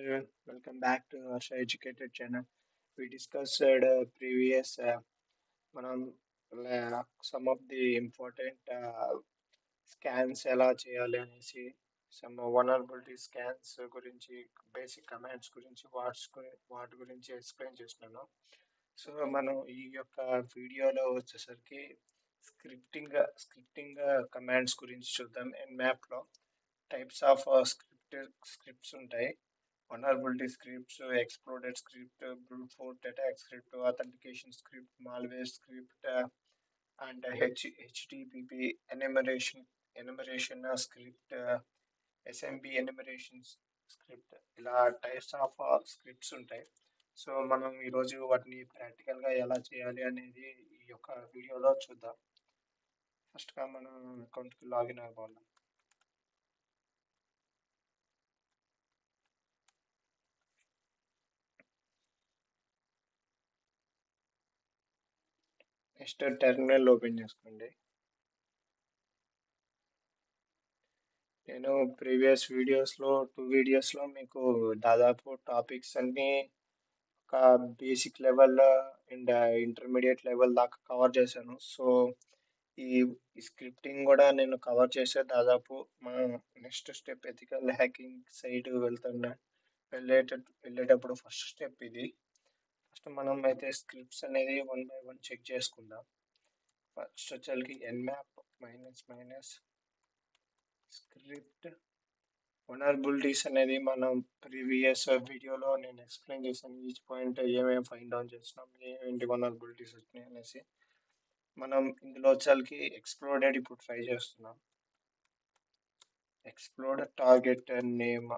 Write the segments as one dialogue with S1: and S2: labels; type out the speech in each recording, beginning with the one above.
S1: everyone, welcome back to Harsha Educated channel. We discussed previous మనం some of the important scans ఎలా చేయాలి అనేసి some vulnerability scans గురించి basic commands గురించి వాటి గురించి ఎక్స్ప్లెయిన్ చేస్తున్నాను. సో మనం ఈ యొక్క వీడియోలో వచ్చేసరికి స్క్రిప్టింగ్ కమాండ్స్ గురించి చూద్దాం. Nmap లో టైప్స్ ఆఫ్ స్క్రిప్ట్స్ ఉంటాయి. vulnerability scripts, exploded script, brute force attack script, authentication script, malware script, and HTTP enumeration script, SMB enumeration script. ఇలా టైప్స్ ఆఫ్ స్క్రిప్ట్స్ ఉంటాయి. సో మనం ఈరోజు వాటిని ప్రాక్టికల్గా ఎలా చేయాలి అనేది ఈ యొక్క వీడియోలో చూద్దాం. ఫస్ట్గా మనం అకౌంట్కి లాగిన్ అవ్వాలి. నెక్స్ట్ టెర్మినల్ ఓపెన్ చేసుకోండి. నేను ప్రీవియస్ టూ వీడియోస్లో మీకు దాదాపు టాపిక్స్ అన్నీ ఒక basic level and intermediate level దాకా కవర్ చేశాను. సో ఈ స్క్రిప్టింగ్ కూడా నేను కవర్ చేసే దాదాపు మనం next step ethical hacking side వెళ్ళేటప్పుడు ఫస్ట్ స్టెప్ ఇది. ఫస్ట్ మనం అయితే స్క్రిప్ట్స్ అనేది వన్ బై వన్ చెక్ చేసుకుందాం. ఫస్ట్ వచ్చేసరికి ఎన్మ్యాప్ మైనస్ స్క్రిప్ట్ వనరబిలిటీస్ అనేది మనం ప్రీవియస్ వీడియోలో నేను ఎక్స్ప్లెయిన్ చేశాను. ఈచ్ పాయింట్ ఏమేమి ఫైండ్ డౌన్ చేస్తున్నాం, ఏంటి వనరబిలిటీస్ వచ్చినాయి అనేసి. మనం ఇందులో వచ్చేసరికి ఎక్స్ప్లోడెడ్ ఇప్పుడు ట్రై చేస్తున్నాం. Explode target name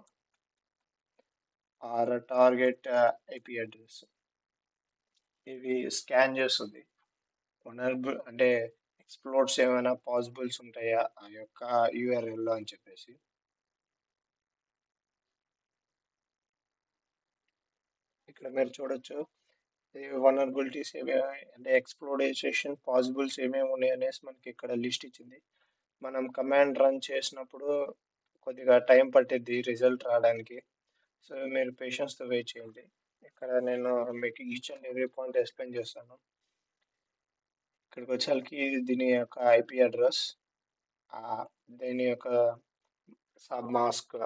S1: or target IP address ఇవి స్కాన్ చేస్తుంది. వనరబుల్ అంటే ఎక్స్ప్లోర్స్ ఏమైనా పాసిబుల్స్ ఉంటాయా ఆ యొక్క యూఆర్ఎల్లో అని చెప్పేసి. ఇక్కడ మీరు చూడొచ్చు వనరబిలిటీస్ ఏమేమి అంటే ఎక్స్ప్లోరేషన్ పాసిబుల్స్ ఏమేమి ఉన్నాయి అనేసి మనకి ఇక్కడ లిస్ట్ ఇచ్చింది. మనం కమాండ్ రన్ చేసినప్పుడు కొద్దిగా టైం పట్టిద్ది రిజల్ట్ రావడానికి. సో మీరు పేషెన్స్తో వెయిట్ చేయండి. ఇక్కడ నేను మీకు each and every point explain చేస్తాను. ఇక్కడికి వచ్చేసరికి దీని యొక్క ఐపీ అడ్రస్, దీని యొక్క సబ్ మాస్క్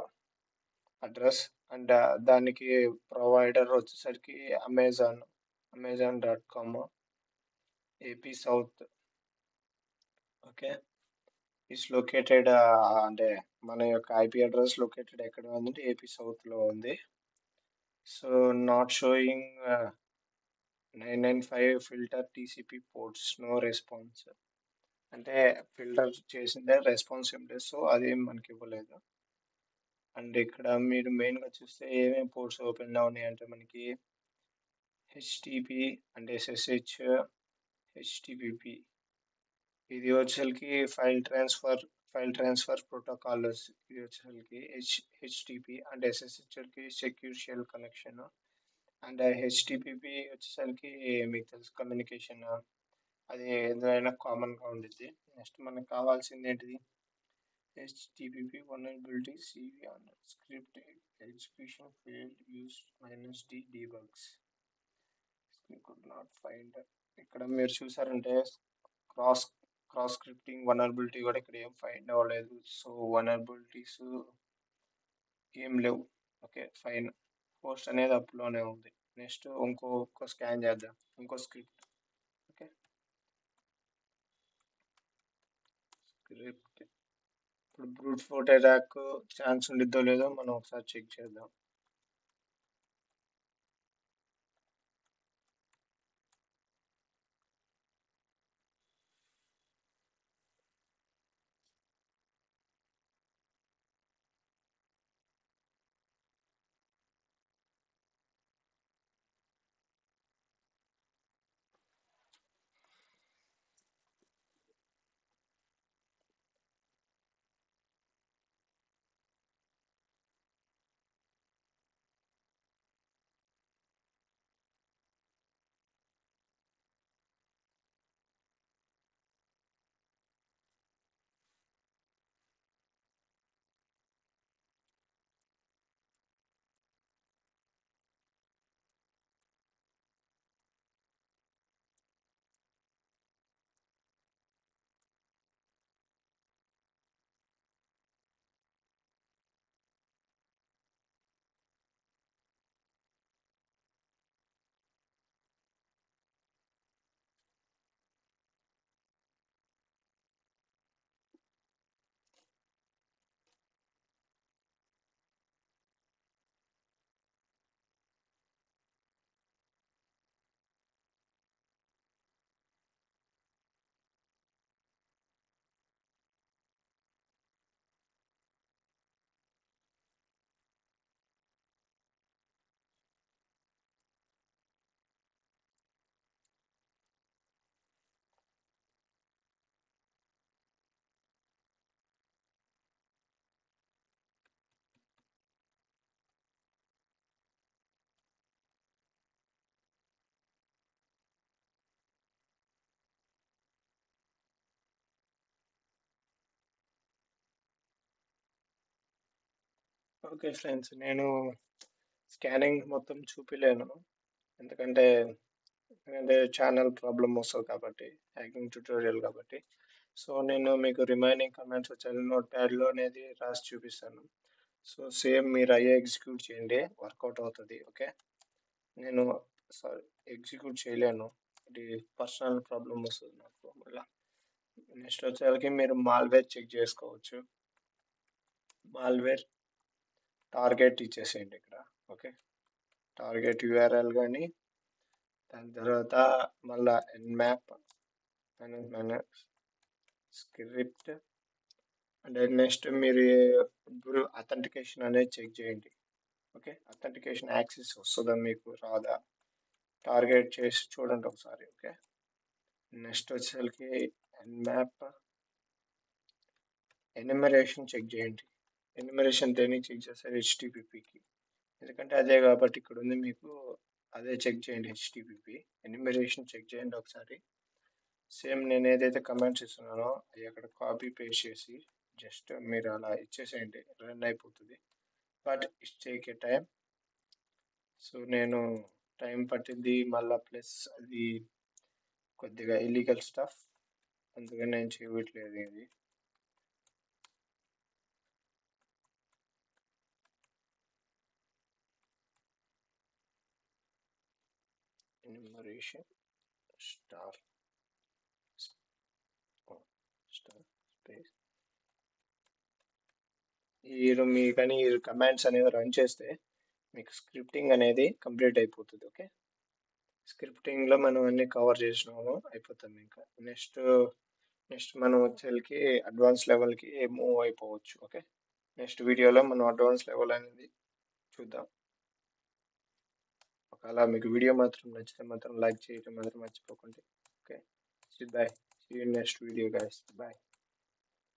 S1: అడ్రస్ అండ్ దానికి ప్రొవైడర్ వచ్చేసరికి Amazon AP south. Okay, is located అంటే మన యొక్క ఐపీ అడ్రస్ లొకేటెడ్ ఎక్కడ ఉందంటే ఏపీ సౌత్లో ఉంది. So not showing 995 filter TCP ports, no response అంటే ఫిల్టర్ చేసిందే రెస్పాన్స్ ఏం లేదు. సో అదేం మనకి ఇవ్వలేదు. అండ్ ఇక్కడ మీరు మెయిన్గా చూస్తే ఏమేమి పోర్ట్స్ ఓపెన్లో ఉన్నాయి అంటే మనకి హెచ్టిపి అండ్ ఎస్ఎస్హెచ్, హెచ్టిపిపి ఇది వచ్చేసరికి ఫైల్ ట్రాన్స్ఫర్ ప్రోటోకాల్. ఇది వచ్చేసరికి హెచ్టిపి అండ్ ఎస్ఎస్హెచ్కి సెక్యూర్ షెల్ కనెక్షన్. అండ్ హెచ్టిపిపి వచ్చేసరికి మీకు తెలుసు కమ్యూనికేషన్, అది ఏదైనా కామన్గా ఉండిద్ది. నెక్స్ట్ మనకు కావాల్సింది ఏంటిది, HTTP vulnerability CV on script execution failed use -d debugs. We could not find. ఇక్కడ మీరు చూసారంటే క్రాస్ క్రాస్ స్క్రిప్టింగ్ వనరబిలిటీ కూడా ఇక్కడ ఏం ఫైండ్ అవ్వలేదు. సో వనరబిలిటీస్ ఏం లేవు. ఓకే ఫైన్, పోస్ట్ అనేది అప్లోనే ఉంది. నెక్స్ట్ ఇంకో స్కాన్ చేద్దాం, ఇంకో స్క్రిప్ట్. ఓకే స్క్రిప్ట్ ఇప్పుడు బ్రూట్ ఫోర్స్ అటాక్ ఛాన్స్ ఉండిద్దో లేదో మనం ఒకసారి చెక్ చేద్దాం. ఓకే ఫ్రెండ్స్, నేను స్కానింగ్ మొత్తం చూపిలేను. ఎందుకంటే ఎందుకంటే ఛానల్ ప్రాబ్లమ్ వస్తుంది కాబట్టి, హ్యాకింగ్ ట్యూటోరియల్ కాబట్టి. సో నేను మీకు రిమైనింగ్ కమెంట్స్ వచ్చాను నోట్ ప్యాడ్లో అనేది రాసి చూపిస్తాను. సో సేమ్ మీరు అయ్యే ఎగ్జిక్యూట్ చేయండి, వర్కౌట్ అవుతుంది. ఓకే, నేను సారీ ఎగ్జిక్యూట్ చేయలేను, ఇది పర్సనల్ ప్రాబ్లమ్ వస్తుంది నాకు మళ్ళీ. నెక్స్ట్ వచ్చేసరికి మీరు మాల్వేర్ చెక్ చేసుకోవచ్చు. మాల్వేర్ టార్గెట్ ఇచ్చేసేయండి ఇక్కడ. ఓకే, టార్గెట్ యూఆర్ఎల్ కానీ, దాని తర్వాత మళ్ళా ఎన్మ్యాప్ మన స్క్రిప్ట్, అండ్ నెక్స్ట్ మీరు అథెంటికేషన్ అనేది చెక్ చేయండి. ఓకే, అథెంటికేషన్ యాక్సెస్ వస్తుందా మీకు రాదా టార్గెట్ చేసి చూడండి ఒకసారి. ఓకే, నెక్స్ట్ వచ్చేసరికి ఎన్మ్యాప్ ఎన్యూమరేషన్ చెక్ చేయండి. ఎన్యూమరేషన్ దేనికి చెక్ చేస్తారు? హెచ్టిపిపికి, ఎందుకంటే అదే కాబట్టి ఇక్కడ ఉంది మీకు, అదే చెక్ చేయండి. హెచ్టిపిపి ఎన్యూమరేషన్ చెక్ చేయండి ఒకసారి. సేమ్ నేను ఏదైతే కమెంట్స్ ఇస్తున్నానో అవి అక్కడ కాపీ పేస్ట్ చేసి జస్ట్ మీరు అలా ఇచ్చేసేయండి, రన్ అయిపోతుంది. But it's take a time. So నేను టైం పట్టింది మళ్ళీ, ప్లస్ అది కొద్దిగా ఇల్లీగల్ స్టఫ్, అందుకని నేను చేయట్లేదు ఇది. ఎన్యూమరేషన్ స్టార్ స్టార్ స్పేస్ మీ కానీ ఈ కమాండ్స్ అనేవి రన్ చేస్తే మీకు స్క్రిప్టింగ్ అనేది కంప్లీట్ అయిపోతుంది. ఓకే, స్క్రిప్టింగ్లో మనం అన్ని కవర్ చేసినాము, అయిపోతుంది. ఇంకా నెక్స్ట్ మనం వచ్చేకి అడ్వాన్స్ లెవెల్కి మూవ్ అయిపోవచ్చు. ఓకే, నెక్స్ట్ వీడియోలో మనం అడ్వాన్స్ లెవెల్ అనేది చూద్దాం. ఒకవేళ మీకు వీడియో మాత్రం నచ్చితే మాత్రం లైక్ చేయడం మాత్రం మర్చిపోకండి. Okay, bye, see you next video guys, bye.